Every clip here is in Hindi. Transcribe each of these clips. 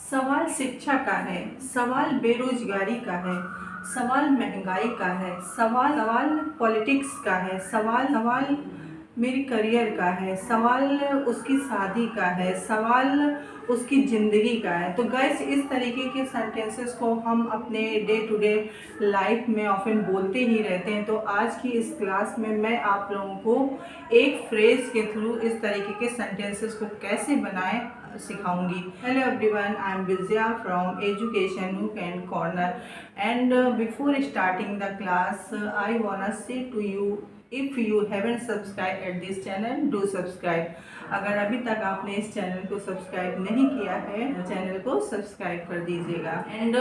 सवाल शिक्षा का है, सवाल बेरोजगारी का है, सवाल महंगाई का है, सवाल सवाल पॉलिटिक्स का है, सवाल सवाल मेरी करियर का है, सवाल उसकी शादी का है, सवाल उसकी ज़िंदगी का है। तो गाइस, इस तरीके के सेंटेंसेस को हम अपने डे टू डे लाइफ में ऑफन बोलते ही रहते हैं। तो आज की इस क्लास में मैं आप लोगों को एक फ्रेज के थ्रू इस तरीके के सेंटेंसेस को कैसे बनाएं सिखाऊंगी। Hello everyone, I am Vijaya from education nook and corner and before starting the class I want say to you, if you haven't subscribe at this channel, do subscribe. अगर अभी तक आपने इस चैनल को सब्सक्राइब नहीं किया है तो चैनल को सब्सक्राइब कर दीजिएगा एंड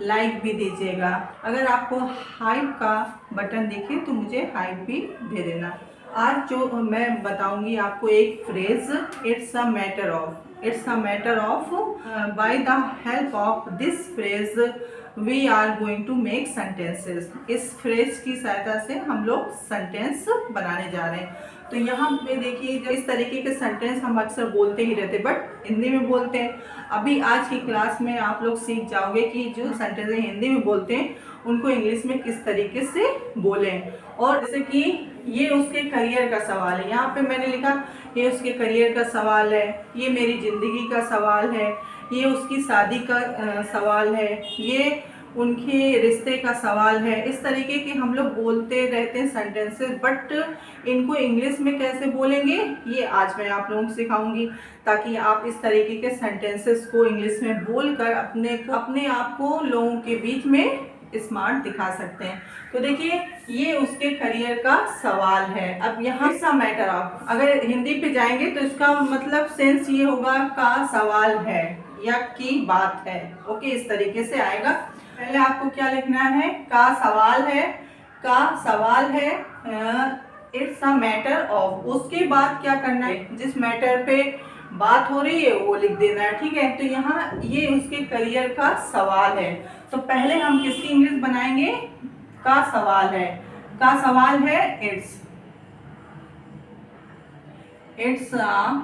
लाइक भी दीजिएगा। अगर आपको हाइप का बटन दिखे तो मुझे हाइप भी दे देना। आज जो मैं बताऊंगी आपको एक phrase, it's a matter of by the help of this phrase we are going to make sentences. इस फ्रेज की सहायता से हम लोग सेंटेंस बनाने जा रहे हैं। तो यहाँ पे देखिए, इस तरीके के सेंटेंस हम अक्सर बोलते ही रहते, बट हिंदी में बोलते हैं। अभी आज की क्लास में आप लोग सीख जाओगे कि जो सेंटेंस हिंदी में बोलते हैं उनको इंग्लिश में किस तरीके से बोलें। और जैसे कि ये उसके करियर का सवाल है, यहाँ पे मैंने लिखा ये उसके करियर का सवाल है, ये मेरी ज़िंदगी का सवाल है, ये उसकी शादी का सवाल है, ये उनके रिश्ते का सवाल है। इस तरीके के हम लोग बोलते रहते हैं सेंटेंसेस, बट इनको इंग्लिश में कैसे बोलेंगे ये आज मैं आप लोगों को सिखाऊंगी, ताकि आप इस तरीके के सेंटेंसेस को इंग्लिश में बोलकर अपने आप को लोगों के बीच में स्मार्ट दिखा सकते हैं। तो देखिए, ये उसके करियर का सवाल है। अब यहाँ सा मैटर ऑफ, अगर हिंदी पे जाएंगे तो इसका मतलब सेंस ये होगा का सवाल है या की बात है। ओके, इस तरीके से आएगा। पहले आपको क्या लिखना है, का सवाल है, इट्स अ मैटर ऑफ। उसके बाद क्या करना है, जिस मैटर पे बात हो रही है वो लिख देना है। ठीक है, तो यहाँ ये उसके करियर का सवाल है। तो पहले हम किसकी इंग्लिश बनाएंगे, का सवाल है, इट्स अ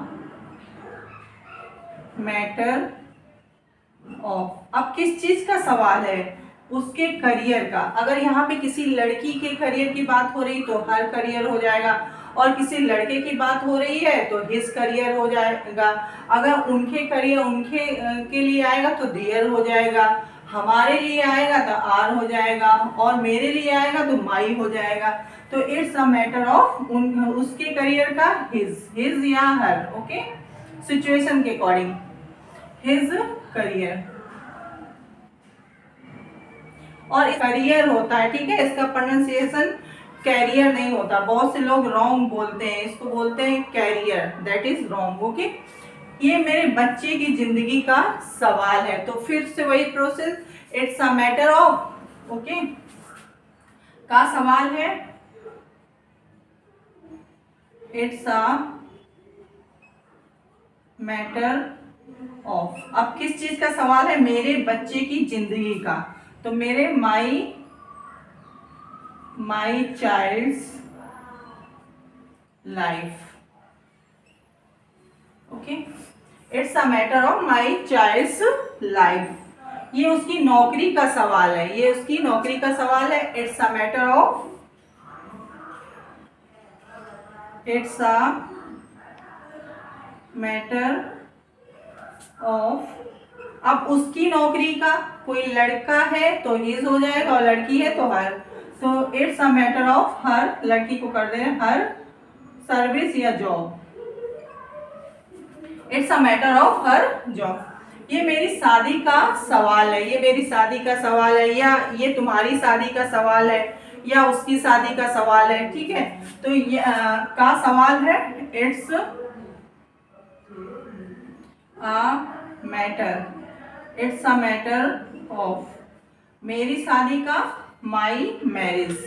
मैटर ऑफ। अब किस चीज का सवाल है, उसके करियर का। अगर यहाँ पे किसी लड़की के करियर की बात हो रही तो हर करियर हो जाएगा, और किसी लड़के की बात हो रही है तो हिज करियर हो जाएगा। अगर उनके करियर उनके के लिए आएगा तो देयर हो जाएगा, हमारे लिए आएगा तो आर हो जाएगा, और मेरे लिए आएगा तो माई हो जाएगा। तो इट्स अ मैटर ऑफ उसके करियर का हिज या हर। ओके, सिचुएशन के अकॉर्डिंग हिज करियर। और करियर होता है, ठीक है, इसका प्रोनाउंसिएशन कैरियर नहीं होता। बहुत से लोग रॉन्ग बोलते हैं, इसको बोलते हैं career, that is wrong. Okay, ये मेरे बच्चे की जिंदगी का सवाल है। तो फिर से वही process, it's a matter of. Okay, का सवाल है, इट्स अ मैटर ऑफ। अब किस चीज का सवाल है, मेरे बच्चे की जिंदगी का। तो मेरे my child's life. Okay, it's a matter of my child's life. ये उसकी नौकरी का सवाल है, it's a matter of, it's a matter of. अब उसकी नौकरी का, कोई लड़का है तो हिज हो जाएगा और लड़की है तो हर। तो it's a matter of her, लड़की को कर दे हर सर्विस या job, it's a matter of her job. ये मेरी शादी का सवाल है, या ये तुम्हारी शादी का सवाल है, या उसकी शादी का सवाल है। ठीक है, तो ये का सवाल है, इट्स अ मैटर ऑफ मेरी शादी का, माई मैरिज।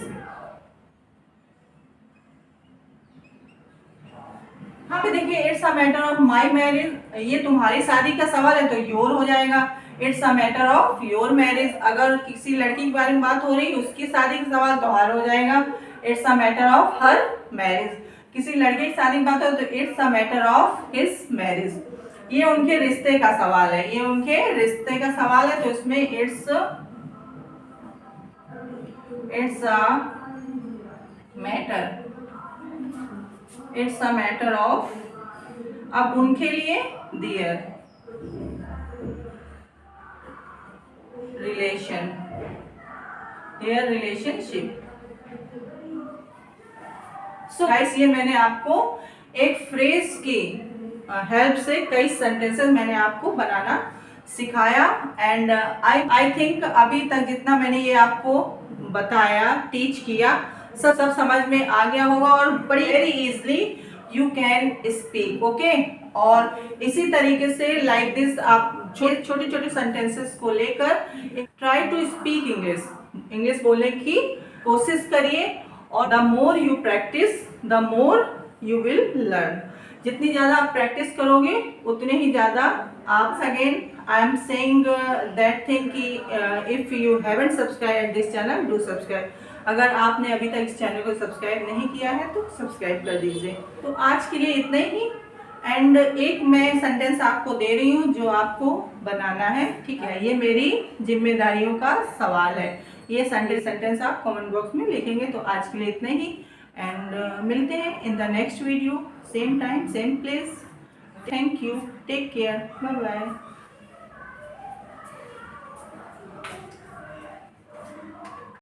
यहाँ पे देखिए, it's a matter of my marriage, ये तुम्हारी शादी का सवाल है तो योर हो जाएगा। It's a matter of your marriage, अगर किसी लड़की के बारे में बात हो रही उसकी शादी का सवाल तो हर हो जाएगा। It's a matter of her marriage, किसी लड़के की शादी की बात हो तो it's a matter of his marriage. ये उनके रिश्ते का सवाल है, ये उनके रिश्ते का सवाल है, तो इसमें इट्स अ मैटर ऑफ, अब उनके लिए देयर रिलेशनशिप। सो गाइस, ये मैंने आपको एक फ्रेज की हेल्प से कई सेंटेंसेस मैंने आपको बनाना सिखाया। एंड आई थिंक अभी तक जितना मैंने ये आपको बताया, टीच किया, सब समझ में आ गया होगा और बड़ी very easily you can speak. Okay, और इसी तरीके से लाइक दिस आप छोटे छोटे सेंटेंसेस को लेकर ट्राई टू स्पीक इंग्लिश बोलने की कोशिश करिए। और the more you practise the more you will learn. जितनी ज़्यादा आप प्रैक्टिस करोगे उतने ही ज़्यादा आप, again I am saying that thing कि if you haven't subscribe this channel, do subscribe. अगर आपने अभी तक इस चैनल को सब्सक्राइब नहीं किया है तो सब्सक्राइब कर दीजिए। तो आज के लिए इतना ही। एंड एक मैं सेंटेंस आपको दे रही हूँ जो आपको बनाना है, ठीक है? ये मेरी जिम्मेदारियों का सवाल है। ये सेंटेंस आप कमेंट बॉक्स में लिखेंगे। तो आज के लिए इतना ही, एंड मिलते हैं in the next video, same time same place. Thank you, take care, bye bye.